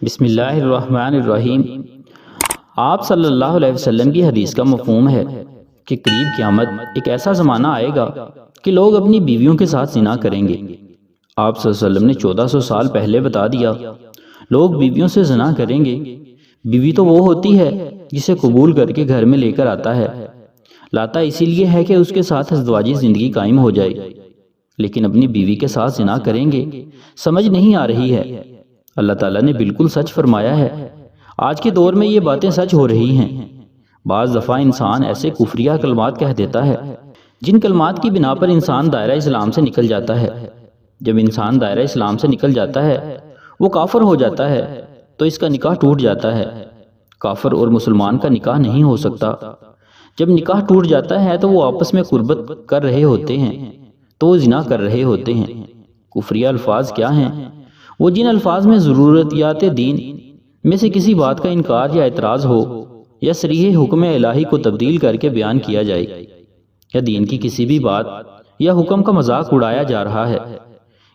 بسم اللہ الرحمن الرحیم۔ آپ صلی اللہ علیہ وسلم کی حدیث کا مفہوم ہے کہ قریب قیامت ایک ایسا زمانہ آئے گا کہ لوگ اپنی بیویوں کے ساتھ زنا کریں گے۔ آپ صلی اللہ علیہ وسلم نے 1400 سال پہلے بتا دیا لوگ بیویوں سے زنا کریں گے۔ بیوی تو وہ ہوتی ہے جسے قبول کر کے گھر میں لے کر لاتا اسی لیے ہے کہ اس کے ساتھ ازدواجی زندگی قائم ہو جائے، لیکن اپنی بیوی کے ساتھ زنا کریں گے سمجھ نہیں آ رہی ہے۔ اللہ تعالیٰ نے بالکل سچ فرمایا ہے۔ آج کے دور میں یہ باتیں سچ ہو رہی ہیں۔ بعض دفعہ انسان ایسے کفریہ کلمات کہہ دیتا ہے جن کلمات کی بنا پر انسان دائرہ اسلام سے نکل جاتا ہے۔ جب انسان دائرہ اسلام سے نکل جاتا ہے وہ کافر ہو جاتا ہے تو اس کا نکاح ٹوٹ جاتا ہے۔ کافر اور مسلمان کا نکاح نہیں ہو سکتا۔ جب نکاح ٹوٹ جاتا ہے تو وہ آپس میں قربت کر رہے ہوتے ہیں تو وہ زنا کر رہے ہوتے ہیں۔ کفریہ الفاظ کیا ہیں؟ وہ جن الفاظ میں ضرورتیات دین میں سے کسی بات کا انکار یا اعتراض ہو، یا صریح حکم الہی کو تبدیل کر کے بیان کیا جائے، یا دین کی کسی بھی بات یا حکم کا مذاق اڑایا جا رہا ہے،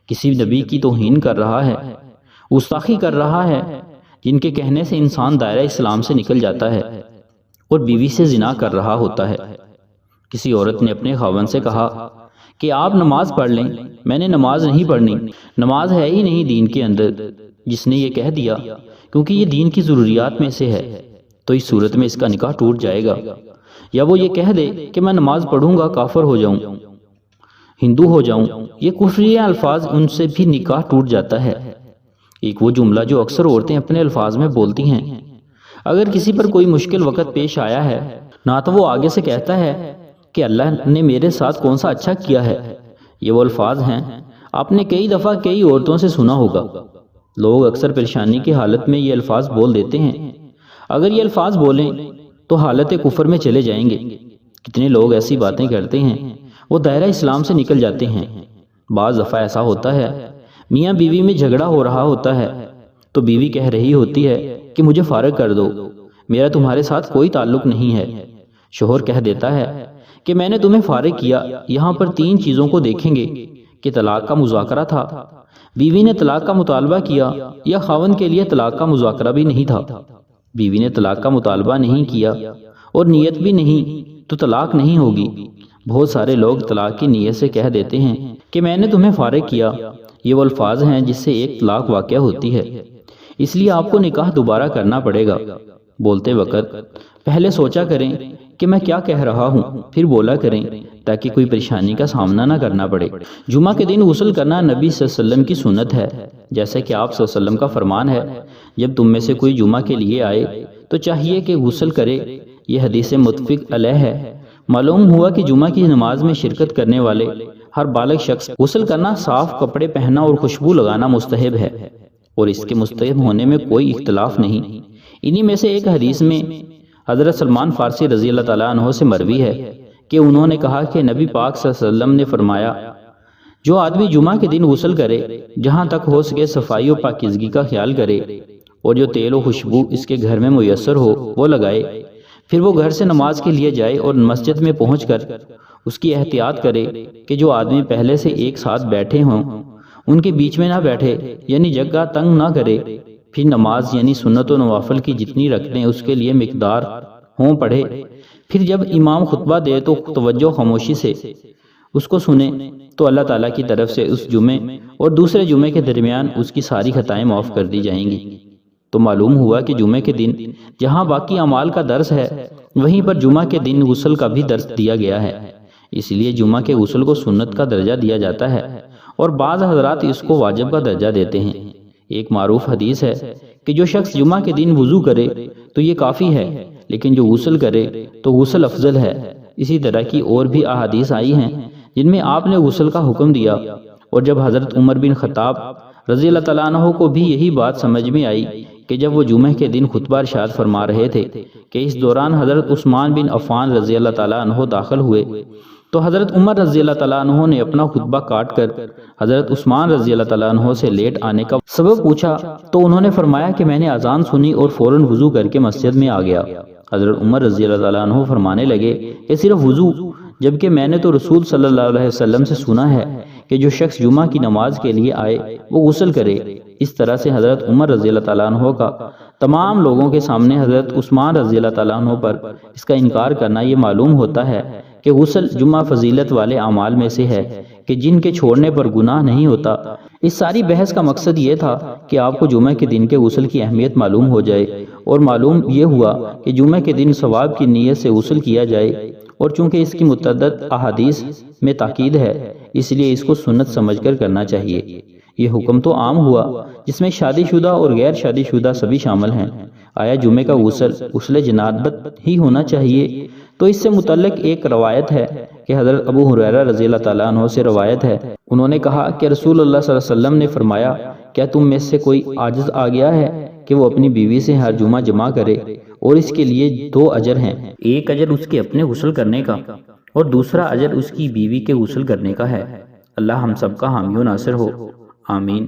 کسی نبی کی توہین کر رہا ہے، گستاخی کر رہا ہے، جن کے کہنے سے انسان دائرہ اسلام سے نکل جاتا ہے اور بیوی سے زنا کر رہا ہوتا ہے۔ کسی عورت نے اپنے خاوند سے کہا کہ آپ نماز پڑھ لیں، میں نے نماز نہیں پڑھنی، نماز ہے ہی نہیں دین کے اندر۔ جس نے یہ کہہ دیا کیونکہ یہ دین کی ضروریات میں سے ہے تو اس صورت میں اس کا نکاح ٹوٹ جائے گا۔ یا وہ یہ کہہ دے کہ میں نماز پڑھوں گا، کافر ہو جاؤں، ہندو ہو جاؤں، یہ کفریہ الفاظ، ان سے بھی نکاح ٹوٹ جاتا ہے۔ ایک وہ جملہ جو اکثر عورتیں اپنے الفاظ میں بولتی ہیں، اگر کسی پر کوئی مشکل وقت پیش آیا ہے نہ تو وہ آگے سے کہتا ہے کہ اللہ نے میرے ساتھ کون سا اچھا کیا ہے۔ یہ وہ الفاظ ہیں آپ نے کئی دفعہ کئی عورتوں سے سنا ہوگا۔ لوگ اکثر پریشانی کی حالت میں یہ الفاظ بول دیتے ہیں۔ اگر یہ الفاظ بولیں تو حالت کفر میں چلے جائیں گے۔ کتنے لوگ ایسی باتیں کرتے ہیں وہ دائرہ اسلام سے نکل جاتے ہیں۔ بعض دفعہ ایسا ہوتا ہے میاں بیوی میں جھگڑا ہو رہا ہوتا ہے تو بیوی کہہ رہی ہوتی ہے کہ مجھے فارغ کر دو، میرا تمہارے ساتھ کوئی تعلق نہیں ہے۔ شوہر کہہ دیتا ہے کہ میں نے تمہیں فارغ کیا۔ یہاں پر 3 چیزوں کو دیکھیں گے کہ طلاق کا مذاکرہ تھا، بیوی نے طلاق کا مطالبہ کیا، یا خاوند کے لیے طلاق کا مذاکرہ بھی نہیں تھا۔ بیوی نے طلاق کا مطالبہ نہیں کیا اور نیت بھی نہیں تو طلاق نہیں ہوگی۔ بہت سارے لوگ طلاق کی نیت سے کہہ دیتے ہیں کہ میں نے تمہیں فارغ کیا۔ یہ وہ الفاظ ہیں جس سے ایک طلاق واقع ہوتی ہے۔ اس لیے آپ کو نکاح دوبارہ کرنا پڑے گا۔ بولتے وقت پہلے سوچا کریں کہ میں کیا کہہ رہا ہوں، پھر بولا کریں تاکہ کوئی پریشانی کا سامنا نہ کرنا پڑے۔ جمعہ کے دن غسل کرنا نبی صلی اللہ علیہ وسلم کی سنت ہے، جیسے کہ آپ صلی اللہ علیہ وسلم کا فرمان ہے جب تم میں سے کوئی جمعہ کے لیے آئے تو چاہیے کہ غسل کرے۔ یہ حدیث متفق علیہ ہے۔ معلوم ہوا کہ جمعہ کی نماز میں شرکت کرنے والے ہر بالغ شخص غسل کرنا، صاف کپڑے پہننا اور خوشبو لگانا مستحب ہے، اور اس کے مستحب ہونے میں کوئی اختلاف نہیں۔ انہی میں سے ایک حدیث میں حضرت سلمان فارسی رضی اللہ تعالیٰ عنہ سے مروی ہے کہ انہوں نے کہا کہ نبی پاک صلی اللہ علیہ وسلم نے فرمایا جو آدمی جمعہ کے دن غسل کرے جہاں تک ہو سکے صفائی و پاکیزگی کا خیال کرے، اور جو تیل و خوشبو اس کے گھر میں میسر ہو وہ لگائے، پھر وہ گھر سے نماز کے لیے جائے اور مسجد میں پہنچ کر اس کی احتیاط کرے کہ جو آدمی پہلے سے ایک ساتھ بیٹھے ہوں ان کے بیچ میں نہ بیٹھے، یعنی جگہ تنگ نہ کرے، پھر نماز یعنی سنت و نوافل کی جتنی رکھتے اس کے لیے مقدار ہوں پڑھے، پھر جب امام خطبہ دے تو توجہ خاموشی سے اس کو سنیں، تو اللہ تعالیٰ کی طرف سے اس جمعے اور دوسرے جمعے کے درمیان اس کی ساری خطائیں معاف کر دی جائیں گی۔ تو معلوم ہوا کہ جمعے کے دن جہاں باقی اعمال کا درس ہے وہیں پر جمعہ کے دن غسل کا بھی درس دیا گیا ہے، اس لیے جمعہ کے غسل کو سنت کا درجہ دیا جاتا ہے اور بعض حضرات اس کو واجب کا درجہ دیتے ہیں۔ ایک معروف حدیث ہے کہ جو شخص جمعہ کے دن وضو کرے تو یہ کافی ہے، لیکن جو غسل کرے تو غسل افضل ہے۔ اسی طرح کی اور بھی احادیث آئی ہیں جن میں آپ نے غسل کا حکم دیا، اور جب حضرت عمر بن خطاب رضی اللہ تعالیٰ عنہ کو بھی یہی بات سمجھ میں آئی کہ جب وہ جمعہ کے دن خطبہ ارشاد فرما رہے تھے کہ اس دوران حضرت عثمان بن عفان رضی اللہ تعالیٰ عنہ داخل ہوئے، تو حضرت عمر رضی اللہ تعالیٰ عنہ نے اپنا خطبہ کاٹ کر حضرت عثمان رضی اللہ تعالیٰ عنہ سے لیٹ آنے کا سبب پوچھا، تو انہوں نے فرمایا کہ میں نے اذان سنی اور فوراً وضو کر کے مسجد میں آ گیا۔ حضرت عمر رضی اللہ تعالیٰ عنہ فرمانے لگے کہ صرف وضو، جبکہ میں نے تو رسول صلی اللہ علیہ وسلم سے سنا ہے کہ جو شخص جمعہ کی نماز کے لیے آئے وہ غسل کرے، اس طرح سے حضرت عمر رضی اللہ تعالیٰ عنہ کا تمام لوگوں کے سامنے حضرت عثمان رضی اللہ تعالیٰ عنہ پر اس کا انکار کرنا یہ معلوم ہوتا ہے کہ غسل جمعہ فضیلت والے اعمال میں سے ہے کہ جن کے چھوڑنے پر گناہ نہیں ہوتا۔ اس ساری بحث کا مقصد یہ تھا کہ آپ کو جمعہ کے دن کے غسل کی اہمیت معلوم ہو جائے، اور معلوم یہ ہوا کہ جمعہ کے دن ثواب کی نیت سے غسل کیا جائے، اور چونکہ اس کی متعدد احادیث میں تاکید ہے اس لیے اس کو سنت سمجھ کر کرنا چاہیے۔ یہ حکم تو عام ہوا جس میں شادی شدہ اور غیر شادی شدہ سبھی شامل ہیں۔ آیا جمعہ کا غسل جنابت ہی ہونا چاہیے؟ تو اس سے متعلق ایک روایت ہے کہ حضرت ابو ہریرہ رضی اللہ تعالیٰ عنہ سے روایت ہے، انہوں نے کہا کہ رسول اللہ صلی اللہ علیہ وسلم نے فرمایا، کیا تم میں سے کوئی عاجز آ گیا ہے کہ وہ اپنی بیوی سے ہر جمعہ جمع کرے، اور اس کے لیے 2 اجر ہیں، ایک اجر اس کے اپنے غسل کرنے کا اور دوسرا اجر اس کی بیوی کے غسل کرنے کا ہے۔ اللہ ہم سب کا حامی و ناصر ہو، آمین۔